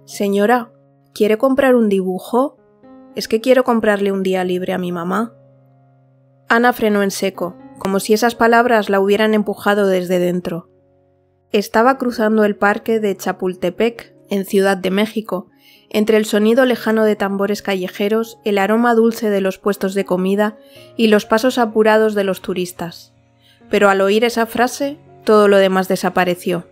Señora, ¿quiere comprar un dibujo? Es que quiero comprarle un día libre a mi mamá. Ana frenó en seco, como si esas palabras la hubieran empujado desde dentro. Estaba cruzando el parque de Chapultepec, en Ciudad de México, entre el sonido lejano de tambores callejeros, el aroma dulce de los puestos de comida y los pasos apurados de los turistas. Pero al oír esa frase, todo lo demás desapareció.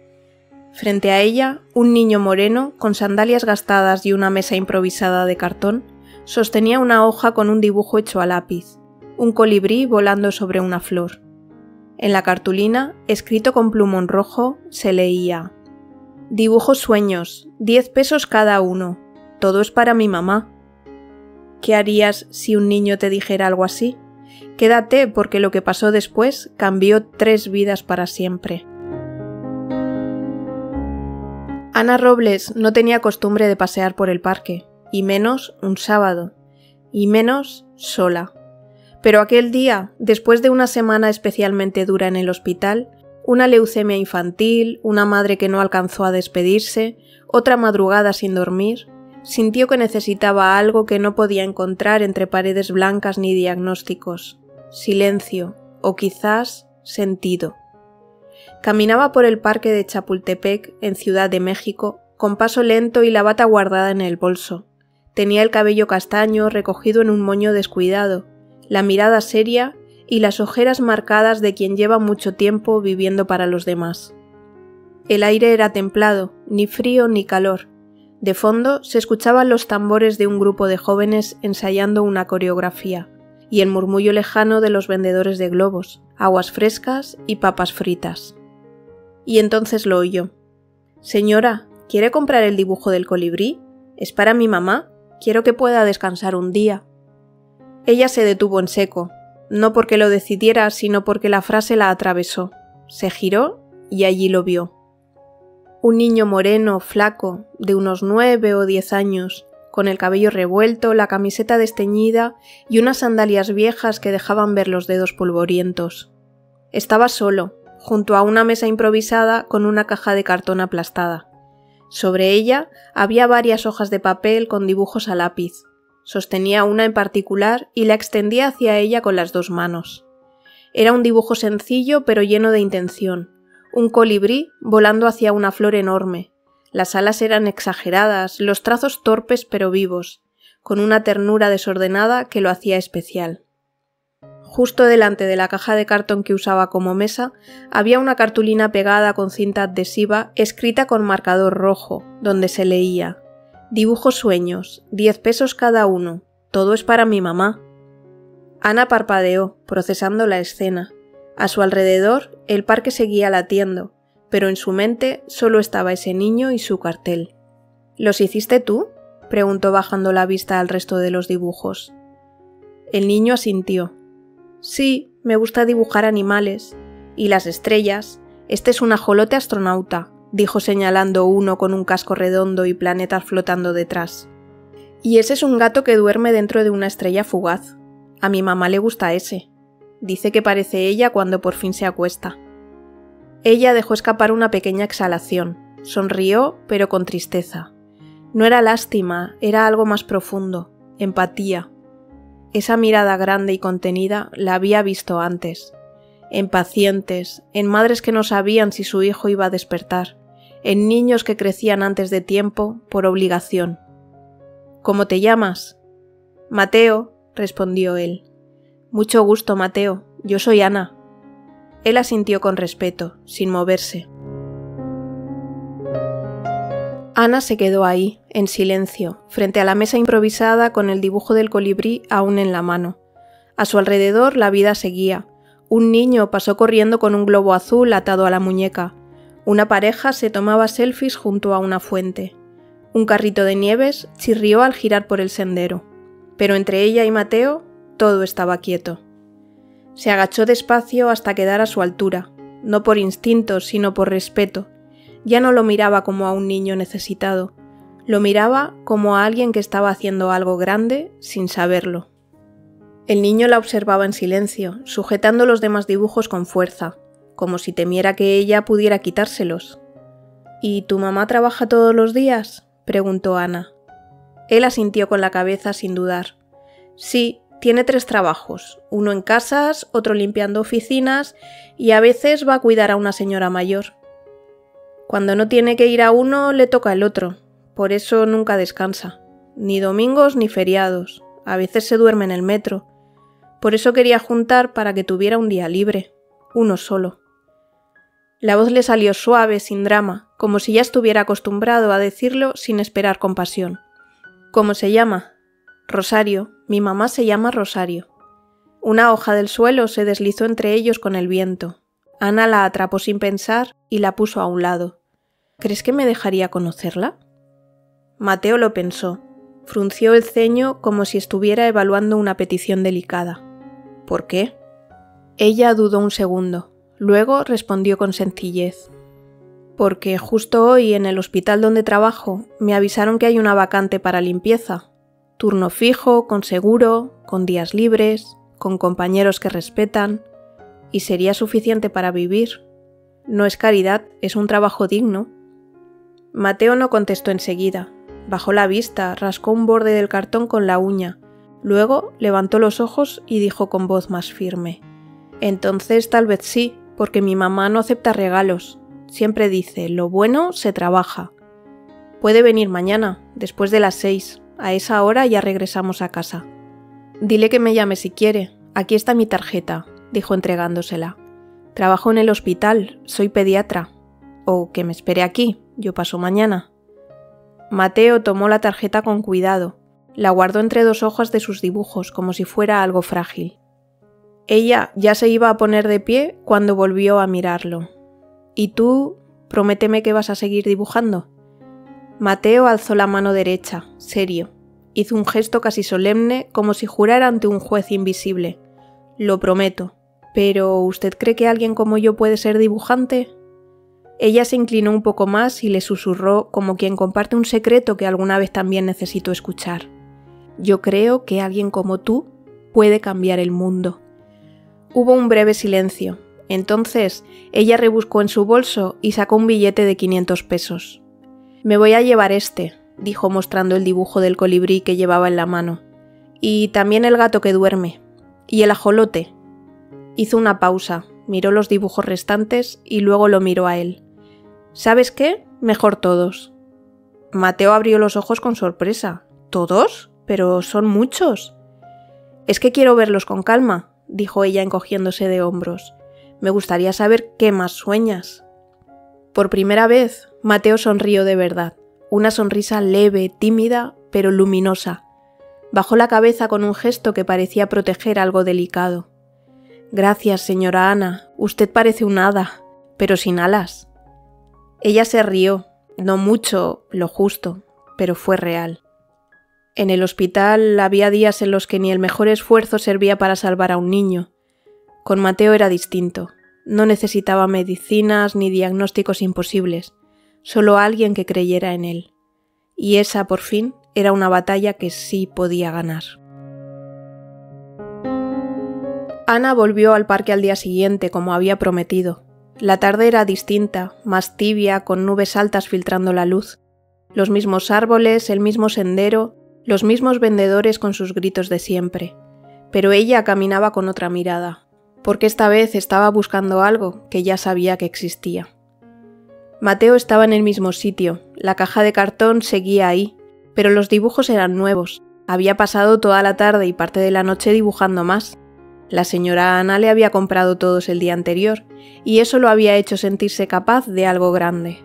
Frente a ella, un niño moreno, con sandalias gastadas y una mesa improvisada de cartón, sostenía una hoja con un dibujo hecho a lápiz, un colibrí volando sobre una flor. En la cartulina, escrito con plumón rojo, se leía: «Dibujo sueños, 10 pesos cada uno. Todo es para mi mamá». ¿Qué harías si un niño te dijera algo así? Quédate, porque lo que pasó después cambió 3 vidas para siempre. Ana Robles no tenía costumbre de pasear por el parque, y menos un sábado, y menos sola. Pero aquel día, después de una semana especialmente dura en el hospital, una leucemia infantil, una madre que no alcanzó a despedirse, otra madrugada sin dormir, sintió que necesitaba algo que no podía encontrar entre paredes blancas ni diagnósticos: silencio, o quizás sentido. Caminaba por el parque de Chapultepec, en Ciudad de México, con paso lento y la bata guardada en el bolso. Tenía el cabello castaño recogido en un moño descuidado, la mirada seria y las ojeras marcadas de quien lleva mucho tiempo viviendo para los demás. El aire era templado, ni frío ni calor. De fondo se escuchaban los tambores de un grupo de jóvenes ensayando una coreografía, y el murmullo lejano de los vendedores de globos, aguas frescas y papas fritas. Y entonces lo oyó. «Señora, ¿quiere comprar el dibujo del colibrí? Es para mi mamá. Quiero que pueda descansar un día». Ella se detuvo en seco, no porque lo decidiera, sino porque la frase la atravesó. Se giró y allí lo vio. Un niño moreno, flaco, de unos 9 o 10 años, con el cabello revuelto, la camiseta desteñida y unas sandalias viejas que dejaban ver los dedos polvorientos. Estaba solo, junto a una mesa improvisada con una caja de cartón aplastada. Sobre ella había varias hojas de papel con dibujos a lápiz. Sostenía una en particular y la extendía hacia ella con las 2 manos. Era un dibujo sencillo pero lleno de intención. Un colibrí volando hacia una flor enorme. Las alas eran exageradas, los trazos torpes pero vivos, con una ternura desordenada que lo hacía especial. Justo delante de la caja de cartón que usaba como mesa, había una cartulina pegada con cinta adhesiva escrita con marcador rojo, donde se leía: «Dibujo sueños, 10 pesos cada uno. Todo es para mi mamá». Ana parpadeó, procesando la escena. A su alrededor, el parque seguía latiendo, pero en su mente solo estaba ese niño y su cartel. «¿Los hiciste tú?», preguntó bajando la vista al resto de los dibujos. El niño asintió. «Sí, me gusta dibujar animales. Y las estrellas. Este es un ajolote astronauta», dijo señalando uno con un casco redondo y planetas flotando detrás. «Y ese es un gato que duerme dentro de una estrella fugaz. A mi mamá le gusta ese. Dice que parece ella cuando por fin se acuesta». Ella dejó escapar una pequeña exhalación. Sonrió, pero con tristeza. No era lástima, era algo más profundo, empatía. Esa mirada grande y contenida la había visto antes. En pacientes, en madres que no sabían si su hijo iba a despertar, en niños que crecían antes de tiempo, por obligación. «¿Cómo te llamas?» «Mateo», respondió él. «Mucho gusto, Mateo. Yo soy Ana». Él asintió con respeto, sin moverse. Ana se quedó ahí, en silencio, frente a la mesa improvisada con el dibujo del colibrí aún en la mano. A su alrededor la vida seguía. Un niño pasó corriendo con un globo azul atado a la muñeca. Una pareja se tomaba selfies junto a una fuente. Un carrito de nieves chirrió al girar por el sendero. Pero entre ella y Mateo, todo estaba quieto. Se agachó despacio hasta quedar a su altura, no por instinto, sino por respeto. Ya no lo miraba como a un niño necesitado, lo miraba como a alguien que estaba haciendo algo grande sin saberlo. El niño la observaba en silencio, sujetando los demás dibujos con fuerza, como si temiera que ella pudiera quitárselos. «¿Y tu mamá trabaja todos los días?», preguntó Ana. Él asintió con la cabeza sin dudar. Sí, tiene 3 trabajos, uno en casas, otro limpiando oficinas y a veces va a cuidar a una señora mayor. Cuando no tiene que ir a uno, le toca el otro, por eso nunca descansa, ni domingos ni feriados, a veces se duerme en el metro. Por eso quería juntar para que tuviera un día libre, uno solo. La voz le salió suave, sin drama, como si ya estuviera acostumbrado a decirlo sin esperar compasión. ¿Cómo se llama? Rosario. Mi mamá se llama Rosario. Una hoja del suelo se deslizó entre ellos con el viento. Ana la atrapó sin pensar y la puso a un lado. ¿Crees que me dejaría conocerla? Mateo lo pensó. Frunció el ceño como si estuviera evaluando una petición delicada. ¿Por qué? Ella dudó un segundo. Luego respondió con sencillez. Porque justo hoy en el hospital donde trabajo me avisaron que hay una vacante para limpieza. Turno fijo, con seguro, con días libres, con compañeros que respetan, y sería suficiente para vivir. No es caridad, es un trabajo digno. Mateo no contestó enseguida. Bajó la vista, rascó un borde del cartón con la uña, luego levantó los ojos y dijo con voz más firme. Entonces tal vez sí, porque mi mamá no acepta regalos. Siempre dice, lo bueno se trabaja. Puede venir mañana, después de las 6. A esa hora ya regresamos a casa. Dile que me llame si quiere. Aquí está mi tarjeta, dijo entregándosela. Trabajo en el hospital, soy pediatra. O que me espere aquí, yo paso mañana. Mateo tomó la tarjeta con cuidado. La guardó entre 2 hojas de sus dibujos, como si fuera algo frágil. Ella ya se iba a poner de pie cuando volvió a mirarlo. ¿Y tú? Prométeme que vas a seguir dibujando. Mateo alzó la mano derecha, serio. Hizo un gesto casi solemne, como si jurara ante un juez invisible. Lo prometo. ¿Pero usted cree que alguien como yo puede ser dibujante? Ella se inclinó un poco más y le susurró como quien comparte un secreto que alguna vez también necesitó escuchar. Yo creo que alguien como tú puede cambiar el mundo. Hubo un breve silencio. Entonces, ella rebuscó en su bolso y sacó un billete de 500 pesos. Me voy a llevar este, dijo mostrando el dibujo del colibrí que llevaba en la mano. Y también el gato que duerme. Y el ajolote. Hizo una pausa, miró los dibujos restantes y luego lo miró a él. ¿Sabes qué? Mejor todos. Mateo abrió los ojos con sorpresa. ¿Todos? Pero son muchos. Es que quiero verlos con calma, dijo ella encogiéndose de hombros. Me gustaría saber qué más sueñas. Por primera vez, Mateo sonrió de verdad. Una sonrisa leve, tímida, pero luminosa. Bajó la cabeza con un gesto que parecía proteger algo delicado. Gracias, señora Ana. Usted parece un hada, pero sin alas. Ella se rió. No mucho, lo justo, pero fue real. En el hospital había días en los que ni el mejor esfuerzo servía para salvar a un niño. Con Mateo era distinto. No necesitaba medicinas ni diagnósticos imposibles, solo alguien que creyera en él. Y esa, por fin, era una batalla que sí podía ganar. Ana volvió al parque al día siguiente, como había prometido. La tarde era distinta, más tibia, con nubes altas filtrando la luz. Los mismos árboles, el mismo sendero, los mismos vendedores con sus gritos de siempre. Pero ella caminaba con otra mirada, porque esta vez estaba buscando algo que ya sabía que existía. Mateo estaba en el mismo sitio, la caja de cartón seguía ahí, pero los dibujos eran nuevos. Había pasado toda la tarde y parte de la noche dibujando más. La señora Ana le había comprado todos el día anterior, y eso lo había hecho sentirse capaz de algo grande.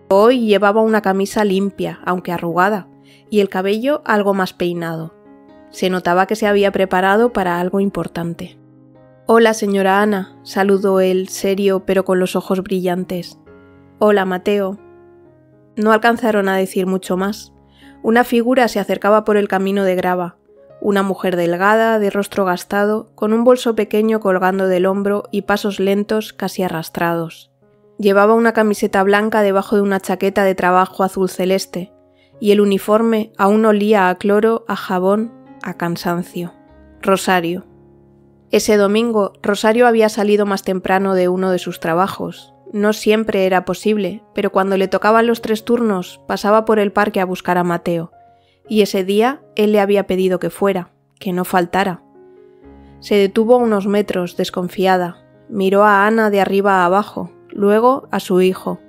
Hoy llevaba una camisa limpia, aunque arrugada, y el cabello algo más peinado. Se notaba que se había preparado para algo importante. «Hola, señora Ana», saludó él, serio pero con los ojos brillantes. «Hola, Mateo». No alcanzaron a decir mucho más. Una figura se acercaba por el camino de grava. Una mujer delgada, de rostro gastado, con un bolso pequeño colgando del hombro y pasos lentos, casi arrastrados. Llevaba una camiseta blanca debajo de una chaqueta de trabajo azul celeste, y el uniforme aún olía a cloro, a jabón, a cansancio. Rosario. Ese domingo, Rosario había salido más temprano de uno de sus trabajos. No siempre era posible, pero cuando le tocaban los 3 turnos pasaba por el parque a buscar a Mateo, y ese día él le había pedido que fuera, que no faltara. Se detuvo a unos metros, desconfiada. Miró a Ana de arriba a abajo, luego a su hijo.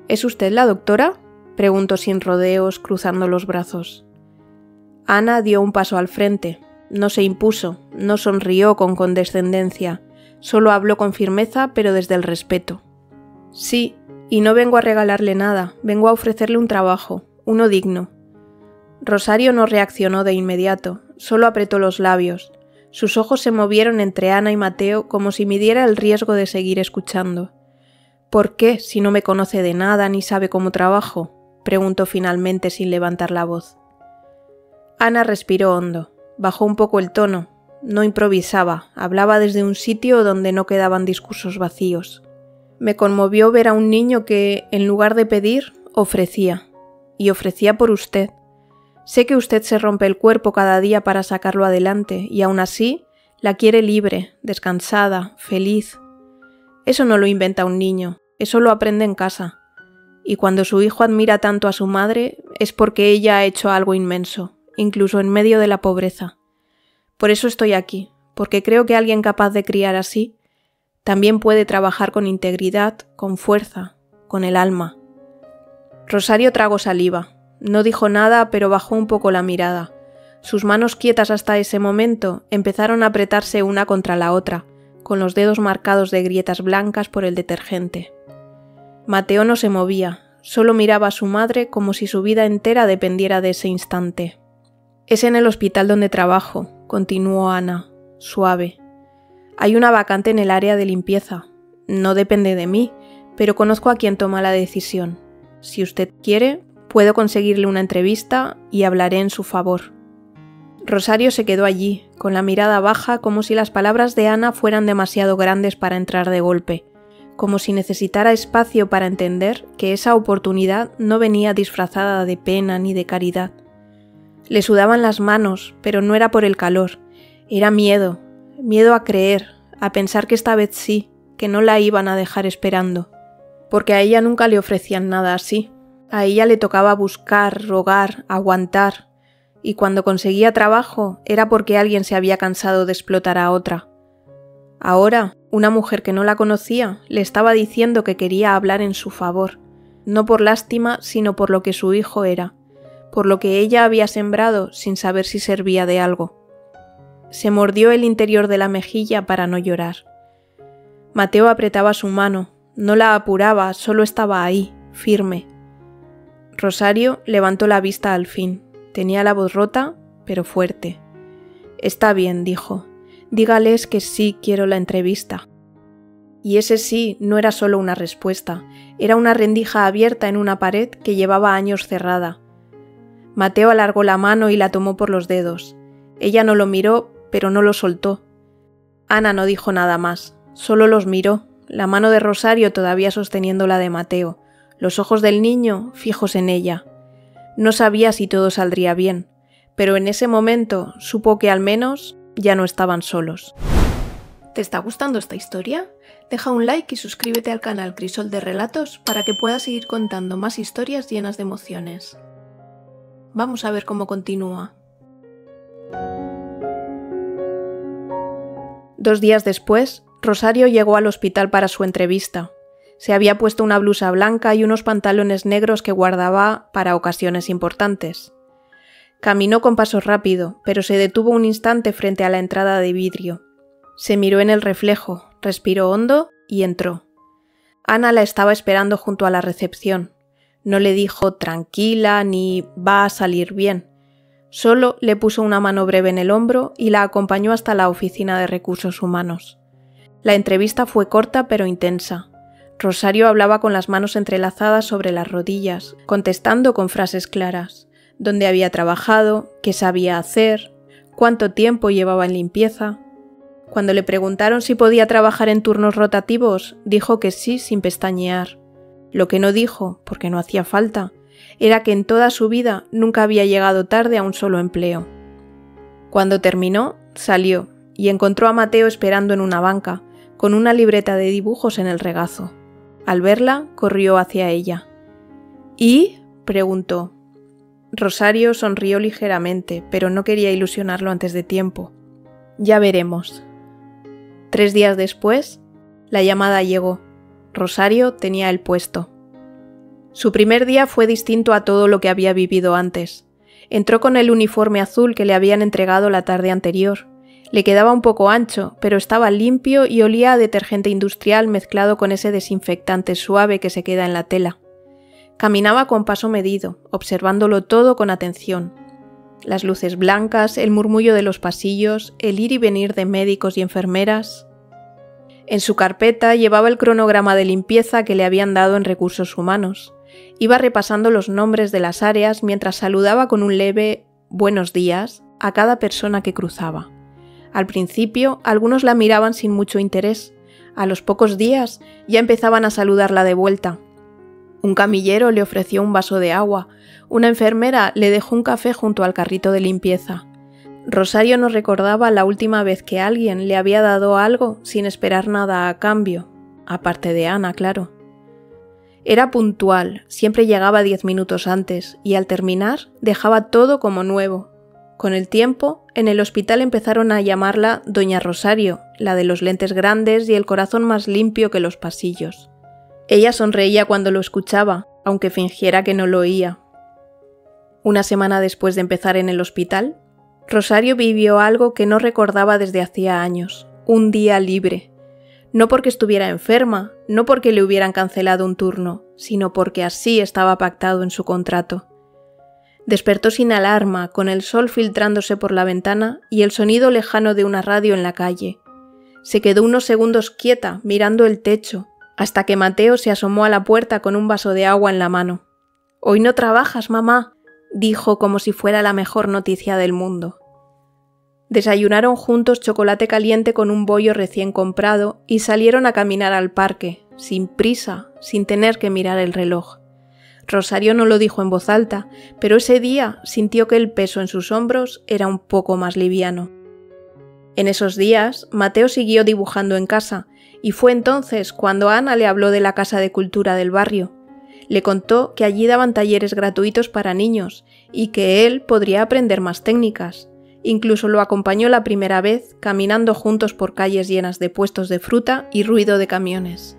¿Es usted la doctora?, preguntó sin rodeos, cruzando los brazos. Ana dio un paso al frente. No se impuso, no sonrió con condescendencia, solo habló con firmeza, pero desde el respeto. Sí, y no vengo a regalarle nada, vengo a ofrecerle un trabajo, uno digno. Rosario no reaccionó de inmediato, solo apretó los labios. Sus ojos se movieron entre Ana y Mateo como si midiera el riesgo de seguir escuchando. ¿Por qué, si no me conoce de nada ni sabe cómo trabajo?, preguntó finalmente sin levantar la voz. Ana respiró hondo, bajó un poco el tono, no improvisaba, hablaba desde un sitio donde no quedaban discursos vacíos. Me conmovió ver a un niño que, en lugar de pedir, ofrecía. Y ofrecía por usted. Sé que usted se rompe el cuerpo cada día para sacarlo adelante, y aún así la quiere libre, descansada, feliz. Eso no lo inventa un niño, eso lo aprende en casa. Y cuando su hijo admira tanto a su madre, es porque ella ha hecho algo inmenso, incluso en medio de la pobreza. Por eso estoy aquí, porque creo que alguien capaz de criar así también puede trabajar con integridad, con fuerza, con el alma. Rosario tragó saliva. No dijo nada, pero bajó un poco la mirada. Sus manos quietas hasta ese momento empezaron a apretarse una contra la otra, con los dedos marcados de grietas blancas por el detergente. Mateo no se movía, solo miraba a su madre como si su vida entera dependiera de ese instante. «Es en el hospital donde trabajo», continuó Ana, suave. «Hay una vacante en el área de limpieza. No depende de mí, pero conozco a quien toma la decisión. Si usted quiere, puedo conseguirle una entrevista y hablaré en su favor». Rosario se quedó allí, con la mirada baja, como si las palabras de Ana fueran demasiado grandes para entrar de golpe, como si necesitara espacio para entender que esa oportunidad no venía disfrazada de pena ni de caridad. Le sudaban las manos, pero no era por el calor, era miedo, miedo a creer, a pensar que esta vez sí, que no la iban a dejar esperando. Porque a ella nunca le ofrecían nada así. A ella le tocaba buscar, rogar, aguantar, y cuando conseguía trabajo era porque alguien se había cansado de explotar a otra. Ahora, una mujer que no la conocía le estaba diciendo que quería hablar en su favor, no por lástima, sino por lo que su hijo era, por lo que ella había sembrado sin saber si servía de algo. Se mordió el interior de la mejilla para no llorar. Mateo apretaba su mano, no la apuraba, solo estaba ahí, firme. Rosario levantó la vista al fin. Tenía la voz rota, pero fuerte. «Está bien», dijo. «Dígales que sí quiero la entrevista». Y ese sí no era solo una respuesta, era una rendija abierta en una pared que llevaba años cerrada. Mateo alargó la mano y la tomó por los dedos. Ella no lo miró, pero no lo soltó. Ana no dijo nada más, solo los miró, la mano de Rosario todavía sosteniendo la de Mateo, los ojos del niño fijos en ella. No sabía si todo saldría bien, pero en ese momento supo que al menos ya no estaban solos. ¿Te está gustando esta historia? Deja un like y suscríbete al canal Crisol de Relatos para que puedas seguir contando más historias llenas de emociones. Vamos a ver cómo continúa. 2 días después, Rosario llegó al hospital para su entrevista. Se había puesto una blusa blanca y unos pantalones negros que guardaba para ocasiones importantes. Caminó con paso rápido, pero se detuvo un instante frente a la entrada de vidrio. Se miró en el reflejo, respiró hondo y entró. Ana la estaba esperando junto a la recepción. No le dijo tranquila ni va a salir bien. Solo le puso una mano breve en el hombro y la acompañó hasta la oficina de recursos humanos. La entrevista fue corta pero intensa. Rosario hablaba con las manos entrelazadas sobre las rodillas, contestando con frases claras. Dónde había trabajado, qué sabía hacer, cuánto tiempo llevaba en limpieza. Cuando le preguntaron si podía trabajar en turnos rotativos, dijo que sí sin pestañear. Lo que no dijo, porque no hacía falta, era que en toda su vida nunca había llegado tarde a un solo empleo. Cuando terminó, salió y encontró a Mateo esperando en una banca, con una libreta de dibujos en el regazo. Al verla, corrió hacia ella. ¿Y? preguntó. Rosario sonrió ligeramente, pero no quería ilusionarlo antes de tiempo. Ya veremos. 3 días después, la llamada llegó. Rosario tenía el puesto. Su primer día fue distinto a todo lo que había vivido antes. Entró con el uniforme azul que le habían entregado la tarde anterior. Le quedaba un poco ancho, pero estaba limpio y olía a detergente industrial mezclado con ese desinfectante suave que se queda en la tela. Caminaba con paso medido, observándolo todo con atención. Las luces blancas, el murmullo de los pasillos, el ir y venir de médicos y enfermeras. En su carpeta llevaba el cronograma de limpieza que le habían dado en Recursos Humanos. Iba repasando los nombres de las áreas mientras saludaba con un leve «buenos días» a cada persona que cruzaba. Al principio, algunos la miraban sin mucho interés. A los pocos días, ya empezaban a saludarla de vuelta. Un camillero le ofreció un vaso de agua. Una enfermera le dejó un café junto al carrito de limpieza. Rosario no recordaba la última vez que alguien le había dado algo sin esperar nada a cambio. Aparte de Ana, claro. Era puntual, siempre llegaba 10 minutos antes, y al terminar dejaba todo como nuevo. Con el tiempo, en el hospital empezaron a llamarla Doña Rosario, la de los lentes grandes y el corazón más limpio que los pasillos. Ella sonreía cuando lo escuchaba, aunque fingiera que no lo oía. Una semana después de empezar en el hospital, Rosario vivió algo que no recordaba desde hacía años, un día libre. No porque estuviera enferma, no porque le hubieran cancelado un turno, sino porque así estaba pactado en su contrato. Despertó sin alarma, con el sol filtrándose por la ventana y el sonido lejano de una radio en la calle. Se quedó unos segundos quieta, mirando el techo, hasta que Mateo se asomó a la puerta con un vaso de agua en la mano. «Hoy no trabajas, mamá», dijo como si fuera la mejor noticia del mundo. Desayunaron juntos chocolate caliente con un bollo recién comprado y salieron a caminar al parque, sin prisa, sin tener que mirar el reloj. Rosario no lo dijo en voz alta, pero ese día sintió que el peso en sus hombros era un poco más liviano. En esos días, Mateo siguió dibujando en casa, y fue entonces cuando Ana le habló de la Casa de Cultura del barrio. Le contó que allí daban talleres gratuitos para niños y que él podría aprender más técnicas. Incluso lo acompañó la primera vez, caminando juntos por calles llenas de puestos de fruta y ruido de camiones.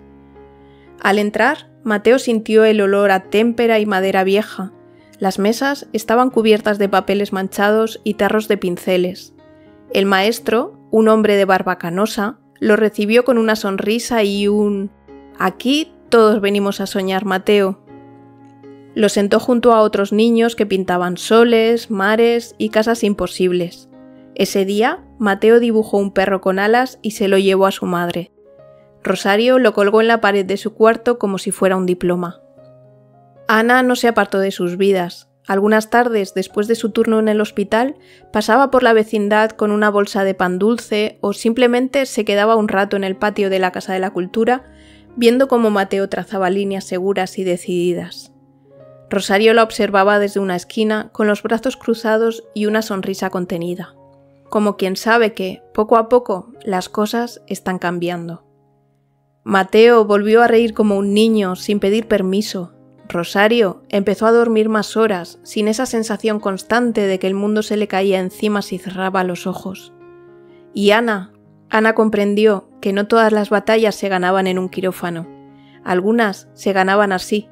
Al entrar, Mateo sintió el olor a témpera y madera vieja. Las mesas estaban cubiertas de papeles manchados y tarros de pinceles. El maestro, un hombre de barba canosa, lo recibió con una sonrisa y un «Aquí todos venimos a soñar, Mateo». Lo sentó junto a otros niños que pintaban soles, mares y casas imposibles. Ese día, Mateo dibujó un perro con alas y se lo llevó a su madre. Rosario lo colgó en la pared de su cuarto como si fuera un diploma. Ana no se apartó de sus vidas. Algunas tardes, después de su turno en el hospital, pasaba por la vecindad con una bolsa de pan dulce o simplemente se quedaba un rato en el patio de la Casa de la Cultura, viendo cómo Mateo trazaba líneas seguras y decididas. Rosario la observaba desde una esquina, con los brazos cruzados y una sonrisa contenida, como quien sabe que, poco a poco, las cosas están cambiando. Mateo volvió a reír como un niño, sin pedir permiso. Rosario empezó a dormir más horas, sin esa sensación constante de que el mundo se le caía encima si cerraba los ojos. Y Ana comprendió que no todas las batallas se ganaban en un quirófano. Algunas se ganaban así,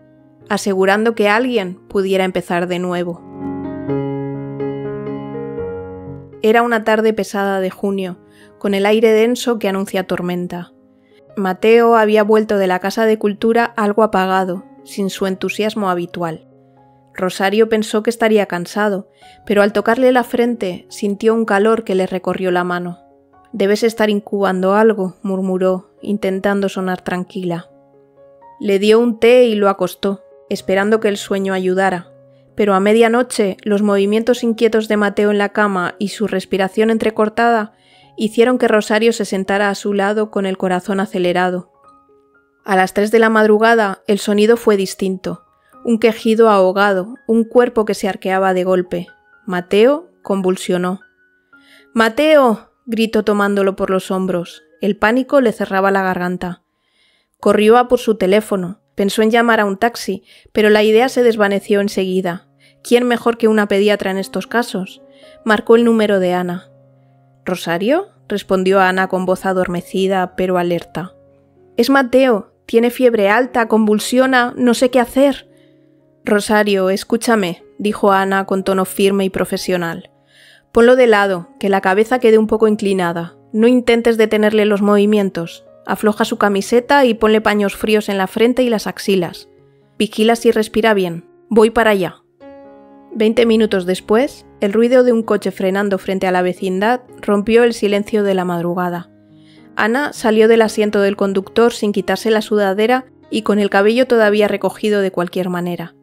asegurando que alguien pudiera empezar de nuevo. Era una tarde pesada de junio, con el aire denso que anuncia tormenta. Mateo había vuelto de la Casa de Cultura algo apagado, sin su entusiasmo habitual. Rosario pensó que estaría cansado, pero al tocarle la frente sintió un calor que le recorrió la mano. «Debes estar incubando algo», murmuró, intentando sonar tranquila. Le dio un té y lo acostó, esperando que el sueño ayudara, pero a medianoche los movimientos inquietos de Mateo en la cama y su respiración entrecortada hicieron que Rosario se sentara a su lado con el corazón acelerado. A las 3 de la madrugada el sonido fue distinto, un quejido ahogado, un cuerpo que se arqueaba de golpe. Mateo convulsionó. «¡Mateo!», gritó tomándolo por los hombros. El pánico le cerraba la garganta. Corrió a por su teléfono. Pensó en llamar a un taxi, pero la idea se desvaneció enseguida. ¿Quién mejor que una pediatra en estos casos? Marcó el número de Ana. ¿Rosario? Respondió Ana con voz adormecida, pero alerta. Es Mateo. Tiene fiebre alta, convulsiona, no sé qué hacer. Rosario, escúchame, dijo Ana con tono firme y profesional. Ponlo de lado, que la cabeza quede un poco inclinada. No intentes detenerle los movimientos. Afloja su camiseta y ponle paños fríos en la frente y las axilas. Vigila si respira bien. Voy para allá. 20 minutos después, el ruido de un coche frenando frente a la vecindad rompió el silencio de la madrugada. Ana salió del asiento del conductor sin quitarse la sudadera y con el cabello todavía recogido de cualquier manera.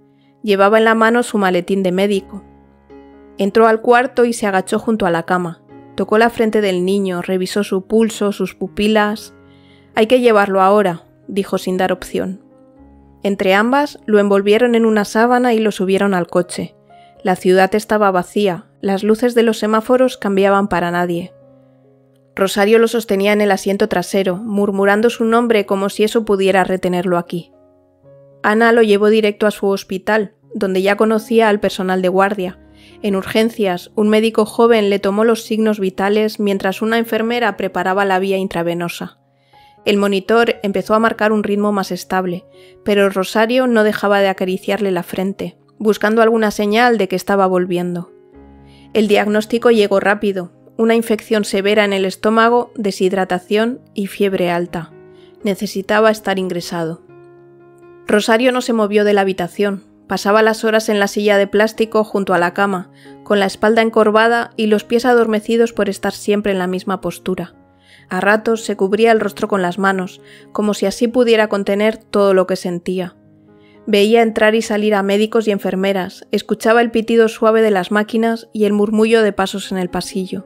Llevaba en la mano su maletín de médico. Entró al cuarto y se agachó junto a la cama. Tocó la frente del niño, revisó su pulso, sus pupilas. «Hay que llevarlo ahora», dijo sin dar opción. Entre ambas lo envolvieron en una sábana y lo subieron al coche. La ciudad estaba vacía, las luces de los semáforos cambiaban para nadie. Rosario lo sostenía en el asiento trasero, murmurando su nombre como si eso pudiera retenerlo aquí. Ana lo llevó directo a su hospital, donde ya conocía al personal de guardia. En urgencias, un médico joven le tomó los signos vitales mientras una enfermera preparaba la vía intravenosa. El monitor empezó a marcar un ritmo más estable, pero Rosario no dejaba de acariciarle la frente, buscando alguna señal de que estaba volviendo. El diagnóstico llegó rápido. Una infección severa en el estómago, deshidratación y fiebre alta. Necesitaba estar ingresado. Rosario no se movió de la habitación. Pasaba las horas en la silla de plástico junto a la cama, con la espalda encorvada y los pies adormecidos por estar siempre en la misma postura. A ratos se cubría el rostro con las manos, como si así pudiera contener todo lo que sentía. Veía entrar y salir a médicos y enfermeras, escuchaba el pitido suave de las máquinas y el murmullo de pasos en el pasillo.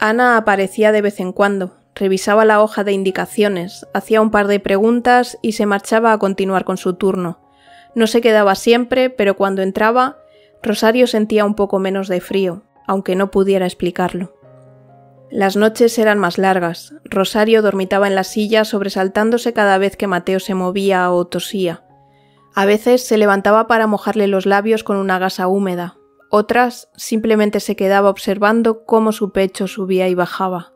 Ana aparecía de vez en cuando, revisaba la hoja de indicaciones, hacía un par de preguntas y se marchaba a continuar con su turno. No se quedaba siempre, pero cuando entraba, Rosario sentía un poco menos de frío, aunque no pudiera explicarlo. Las noches eran más largas. Rosario dormitaba en la silla sobresaltándose cada vez que Mateo se movía o tosía. A veces se levantaba para mojarle los labios con una gasa húmeda. Otras simplemente se quedaba observando cómo su pecho subía y bajaba.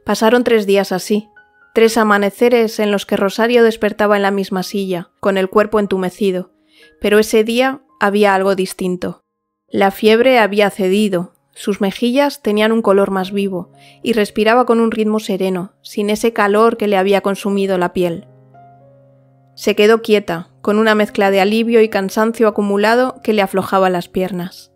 Pasaron 3 días así, 3 amaneceres en los que Rosario despertaba en la misma silla, con el cuerpo entumecido, pero ese día había algo distinto. La fiebre había cedido, sus mejillas tenían un color más vivo y respiraba con un ritmo sereno, sin ese calor que le había consumido la piel. Se quedó quieta, con una mezcla de alivio y cansancio acumulado que le aflojaba las piernas.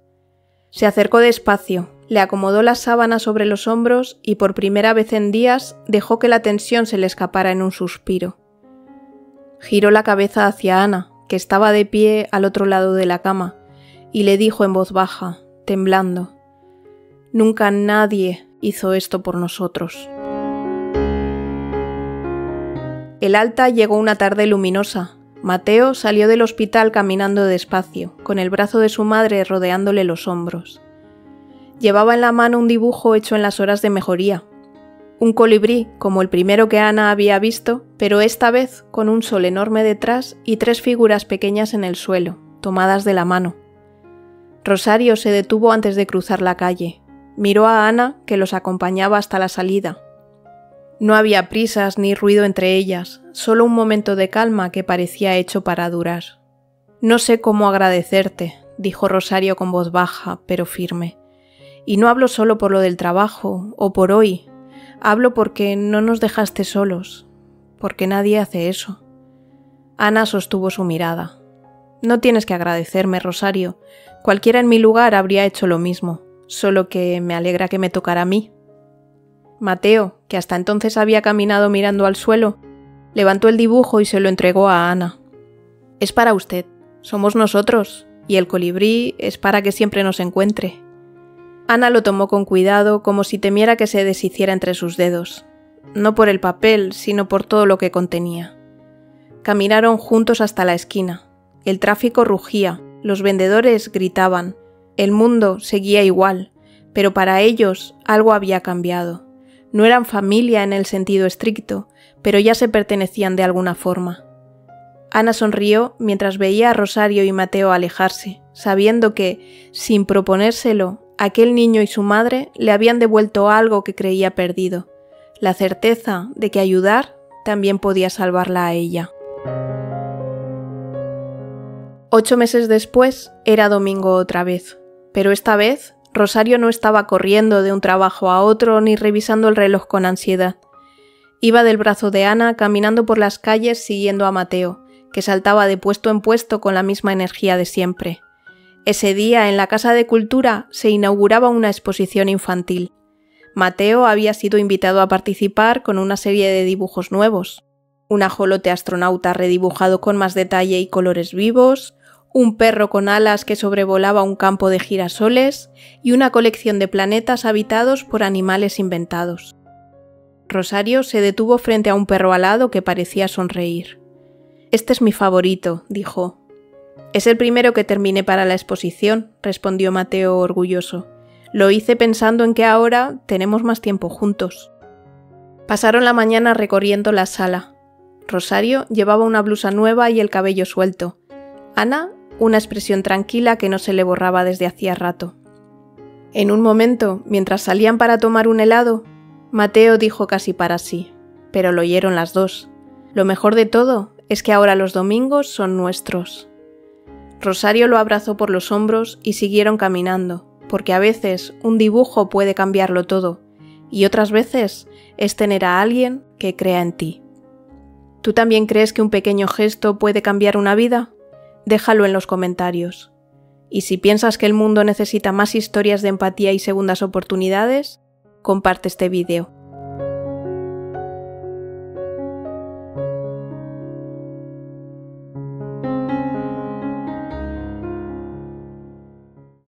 Se acercó despacio, le acomodó las sábanas sobre los hombros y por primera vez en días dejó que la tensión se le escapara en un suspiro. Giró la cabeza hacia Ana, que estaba de pie al otro lado de la cama, y le dijo en voz baja, temblando: «Nunca nadie hizo esto por nosotros». El alta llegó una tarde luminosa. Mateo salió del hospital caminando despacio, con el brazo de su madre rodeándole los hombros. Llevaba en la mano un dibujo hecho en las horas de mejoría. Un colibrí, como el primero que Ana había visto, pero esta vez con un sol enorme detrás y 3 figuras pequeñas en el suelo, tomadas de la mano. Rosario se detuvo antes de cruzar la calle. Miró a Ana, que los acompañaba hasta la salida. No había prisas ni ruido entre ellas, solo un momento de calma que parecía hecho para durar. «No sé cómo agradecerte», dijo Rosario con voz baja, pero firme. «Y no hablo solo por lo del trabajo, o por hoy. Hablo porque no nos dejaste solos, porque nadie hace eso». Ana sostuvo su mirada. «No tienes que agradecerme, Rosario. Cualquiera en mi lugar habría hecho lo mismo, solo que me alegra que me tocara a mí». Mateo, que hasta entonces había caminado mirando al suelo, levantó el dibujo y se lo entregó a Ana. «Es para usted, somos nosotros, y el colibrí es para que siempre nos encuentre». Ana lo tomó con cuidado, como si temiera que se deshiciera entre sus dedos, no por el papel, sino por todo lo que contenía. Caminaron juntos hasta la esquina. El tráfico rugía, los vendedores gritaban, el mundo seguía igual, pero para ellos algo había cambiado. No eran familia en el sentido estricto, pero ya se pertenecían de alguna forma. Ana sonrió mientras veía a Rosario y Mateo alejarse, sabiendo que, sin proponérselo, aquel niño y su madre le habían devuelto algo que creía perdido, la certeza de que ayudar también podía salvarla a ella. 8 meses después era domingo otra vez, pero esta vez Rosario no estaba corriendo de un trabajo a otro ni revisando el reloj con ansiedad. Iba del brazo de Ana caminando por las calles siguiendo a Mateo, que saltaba de puesto en puesto con la misma energía de siempre. Ese día en la Casa de Cultura se inauguraba una exposición infantil. Mateo había sido invitado a participar con una serie de dibujos nuevos. Un ajolote astronauta redibujado con más detalle y colores vivos, un perro con alas que sobrevolaba un campo de girasoles y una colección de planetas habitados por animales inventados. Rosario se detuvo frente a un perro alado que parecía sonreír. «Este es mi favorito», dijo. «Es el primero que terminé para la exposición», respondió Mateo orgulloso. «Lo hice pensando en que ahora tenemos más tiempo juntos». Pasaron la mañana recorriendo la sala. Rosario llevaba una blusa nueva y el cabello suelto. Ana, una expresión tranquila que no se le borraba desde hacía rato. En un momento, mientras salían para tomar un helado, Mateo dijo casi para sí, pero lo oyeron las dos. «Lo mejor de todo es que ahora los domingos son nuestros». Rosario lo abrazó por los hombros y siguieron caminando, porque a veces un dibujo puede cambiarlo todo, y otras veces es tener a alguien que crea en ti. ¿Tú también crees que un pequeño gesto puede cambiar una vida? Déjalo en los comentarios. Y si piensas que el mundo necesita más historias de empatía y segundas oportunidades, comparte este vídeo.